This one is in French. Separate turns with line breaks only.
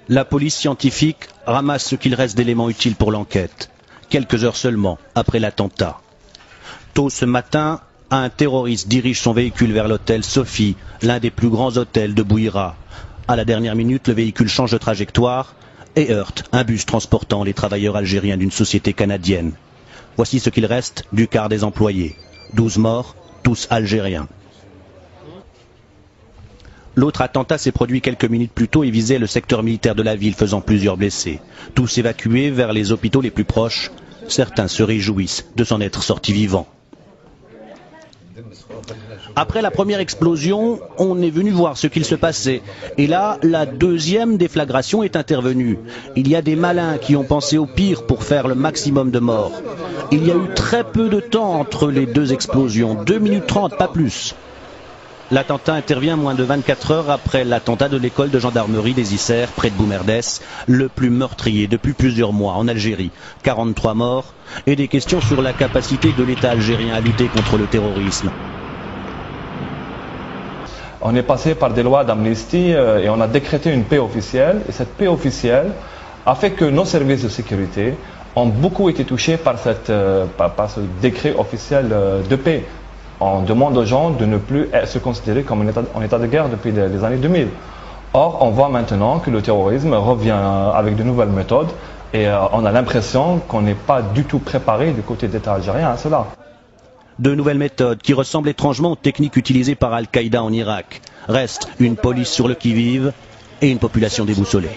La police scientifique ramasse ce qu'il reste d'éléments utiles pour l'enquête, quelques heures seulement après l'attentat. Tôt ce matin, un terroriste dirige son véhicule vers l'hôtel Sophie, l'un des plus grands hôtels de Bouira. À la dernière minute, le véhicule change de trajectoire et heurte un bus transportant les travailleurs algériens d'une société canadienne. Voici ce qu'il reste du quart des employés. 12 morts, tous algériens. L'autre attentat s'est produit quelques minutes plus tôt et visait le secteur militaire de la ville, faisant plusieurs blessés. Tous évacués vers les hôpitaux les plus proches. Certains se réjouissent de s'en être sortis vivants. Après la première explosion, on est venu voir ce qu'il se passait. Et là, la deuxième déflagration est intervenue. Il y a des malins qui ont pensé au pire pour faire le maximum de morts. Il y a eu très peu de temps entre les deux explosions, 2 minutes 30, pas plus. L'attentat intervient moins de 24 heures après l'attentat de l'école de gendarmerie des Isères, près de Boumerdès, le plus meurtrier depuis plusieurs mois en Algérie. 43 morts et des questions sur la capacité de l'État algérien à lutter contre le terrorisme.
On est passé par des lois d'amnistie et on a décrété une paix officielle. Et cette paix officielle a fait que nos services de sécurité ont beaucoup été touchés par ce décret officiel de paix. On demande aux gens de ne plus se considérer comme en état de guerre depuis les années 2000. Or, on voit maintenant que le terrorisme revient avec de nouvelles méthodes et on a l'impression qu'on n'est pas du tout préparé du côté de l'État algérien à cela.
De nouvelles méthodes qui ressemblent étrangement aux techniques utilisées par Al-Qaïda en Irak. Reste une police sur le qui-vive et une population déboussolée.